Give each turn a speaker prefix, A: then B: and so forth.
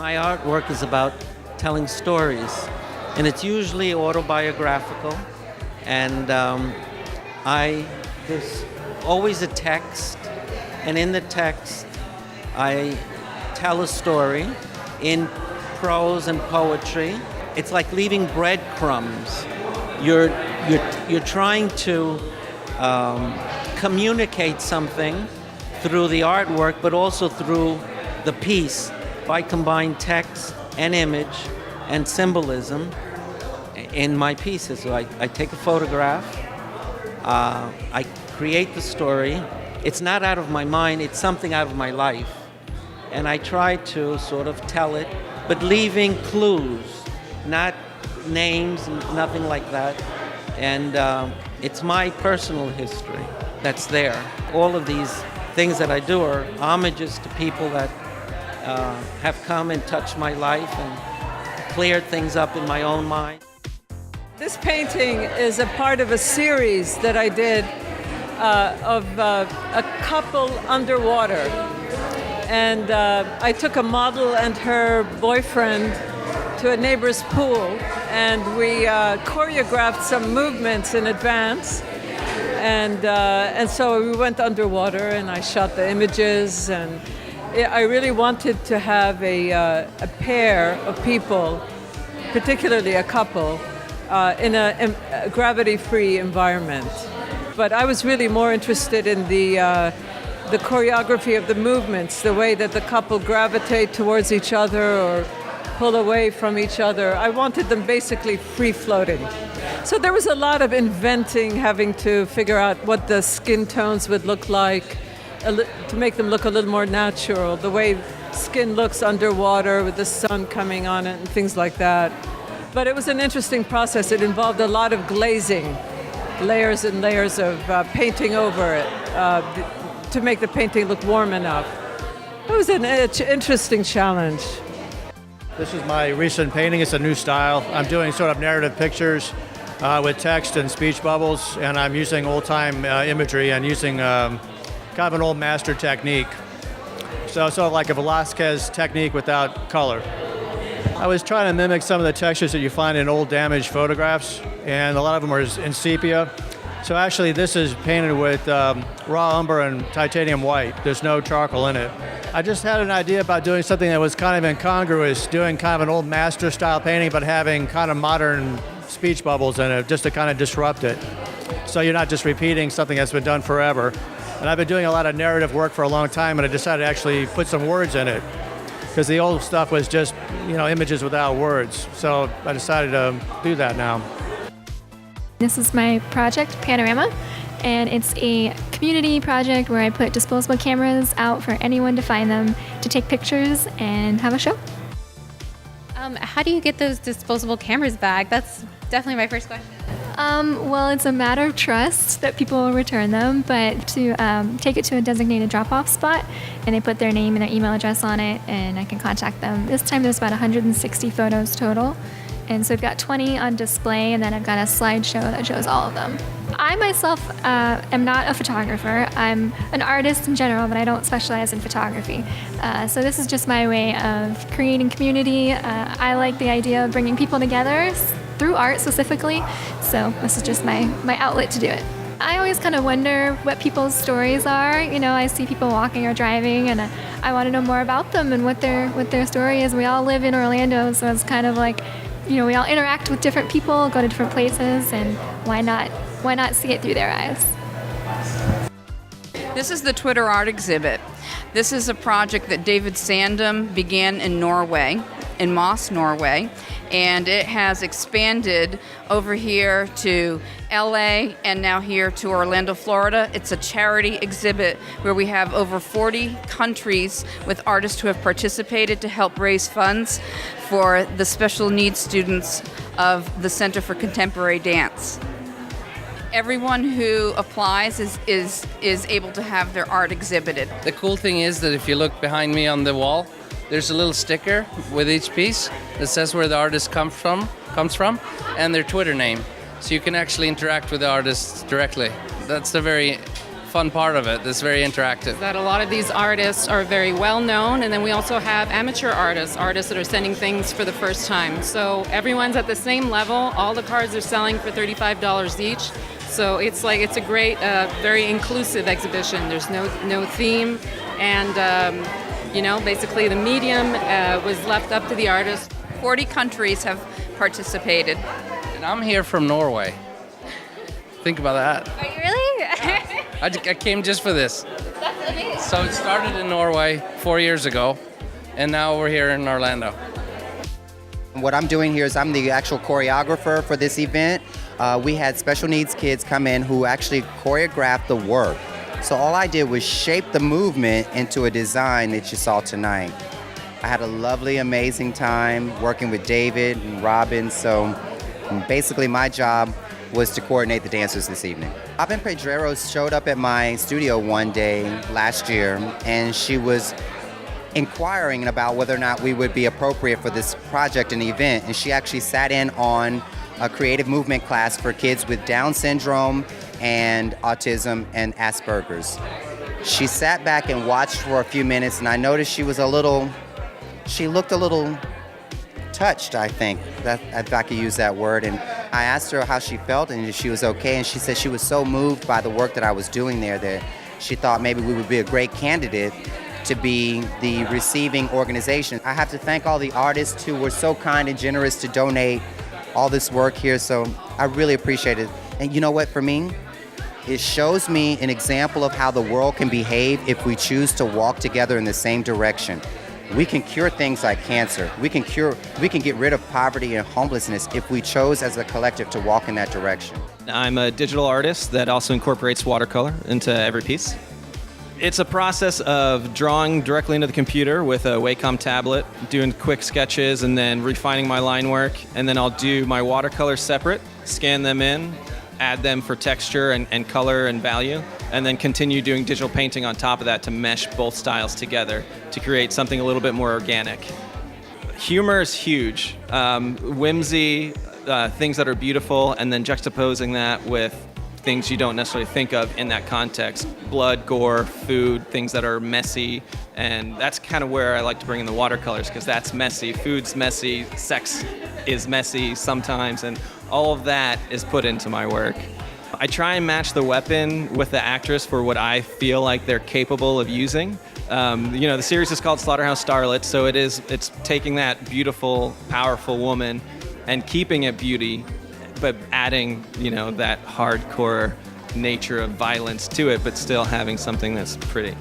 A: My artwork is about telling stories, and it's usually autobiographical. And there's always a text, and in the text, I tell a story in prose and poetry. It's like leaving breadcrumbs. You're trying to communicate something through the artwork, but also through the piece. I combine text and image and symbolism in my pieces. So I take a photograph, I create the story. It's not out of my mind, it's something out of my life. And I try to sort of tell it, but leaving clues, not names, nothing like that. And it's my personal history that's there. All of these things that I do are homages to people that have come and touched my life and cleared things up in my own mind.
B: This painting is a part of a series that I did of a couple underwater. And I took a model and her boyfriend to a neighbor's pool, and we choreographed some movements in advance. And so we went underwater, and I shot the images, and I really wanted to have a pair of people, particularly a couple, in a gravity-free environment. But I was really more interested in the choreography of the movements, the way that the couple gravitate towards each other or pull away from each other. I wanted them basically free-floating. So there was a lot of inventing, having to figure out what the skin tones would look like, to make them look a little more natural, the way skin looks underwater with the sun coming on it and things like that. But it was an interesting process. It involved a lot of glazing, layers and layers of painting over it to make the painting look warm enough. It was an interesting challenge.
C: This is my recent painting. It's a new style. I'm doing sort of narrative pictures with text and speech bubbles, and I'm using old-time imagery and using kind of an old master technique. So sort of like a Velázquez technique without color. I was trying to mimic some of the textures that you find in old damaged photographs, and a lot of them are in sepia. So actually this is painted with raw umber and titanium white. There's no charcoal in it. I just had an idea about doing something that was kind of incongruous, doing kind of an old master style painting but having kind of modern speech bubbles in it, just to kind of disrupt it. So you're not just repeating something that's been done forever. And I've been doing a lot of narrative work for a long time, and I decided to actually put some words in it, because the old stuff was just, images without words. So I decided to do that now.
D: This is my project, Panorama, and it's a community project where I put disposable cameras out for anyone to find them, to take pictures and have a show.
E: How do you get those disposable cameras back? That's definitely my first question.
D: Well, it's a matter of trust that people will return them, but to take it to a designated drop-off spot, and they put their name and their email address on it, and I can contact them. This time there's about 160 photos total, and so I've got 20 on display, and then I've got a slideshow that shows all of them. I myself am not a photographer. I'm an artist in general, but I don't specialize in photography. So this is just my way of creating community. I like the idea of bringing people together through art specifically, so this is just my outlet to do it. I always kind of wonder what people's stories are. I see people walking or driving, and I want to know more about them and what their story is. We all live in Orlando, so it's kind of like, we all interact with different people, go to different places, and why not see it through their eyes?
F: This is the Twitter art exhibit. This is a project that David Sandom began in Norway, in Moss, Norway, and it has expanded over here to LA and now here to Orlando, Florida. It's a charity exhibit where we have over 40 countries with artists who have participated to help raise funds for the special needs students of the Center for Contemporary Dance. Everyone who applies is able to have their art exhibited.
G: The cool thing is that if you look behind me on the wall, there's a little sticker with each piece that says where the artist comes from, and their Twitter name. So you can actually interact with the artists directly. That's a very fun part of it. That's very interactive.
H: That a lot of these artists are very well known, and then we also have amateur artists that are sending things for the first time. So everyone's at the same level. All the cards are selling for $35 each. So it's a great, very inclusive exhibition. There's no theme, and basically the medium was left up to the artist.
F: 40 countries have participated.
G: And I'm here from Norway. Think about that.
E: Are you really?
G: I came just for this.
E: That's amazing.
G: So it started in Norway 4 years ago, and now we're here in Orlando.
I: What I'm doing here is I'm the actual choreographer for this event. We had special needs kids come in who actually choreographed the work. So all I did was shape the movement into a design that you saw tonight. I had a lovely, amazing time working with David and Robin. So basically my job was to coordinate the dancers this evening. Robin Pedreros showed up at my studio one day last year, and she was inquiring about whether or not we would be appropriate for this project and event. And she actually sat in on a creative movement class for kids with Down syndrome and autism and Asperger's. She sat back and watched for a few minutes, and I noticed she looked a little touched, I think, if I could use that word. And I asked her how she felt and if she was okay, and she said she was so moved by the work that I was doing there that she thought maybe we would be a great candidate to be the receiving organization. I have to thank all the artists who were so kind and generous to donate all this work here, so I really appreciate it. And you know what, for me, it shows me an example of how the world can behave if we choose to walk together in the same direction. We can cure things like cancer. We can get rid of poverty and homelessness if we chose as a collective to walk in that direction.
J: I'm a digital artist that also incorporates watercolor into every piece. It's a process of drawing directly into the computer with a Wacom tablet, doing quick sketches, and then refining my line work. And then I'll do my watercolors separate, scan them in, add them for texture and color and value, and then continue doing digital painting on top of that to mesh both styles together to create something a little bit more organic. Humor is huge. Whimsy, things that are beautiful, and then juxtaposing that with things you don't necessarily think of in that context. Blood, gore, food, things that are messy, and that's kind of where I like to bring in the watercolors, because that's messy. Food's messy, sex is messy sometimes, and all of that is put into my work. I try and match the weapon with the actress for what I feel like they're capable of using. The series is called Slaughterhouse Starlet, so it's taking that beautiful, powerful woman and keeping it beauty, but adding, that hardcore nature of violence to it, but still having something that's pretty.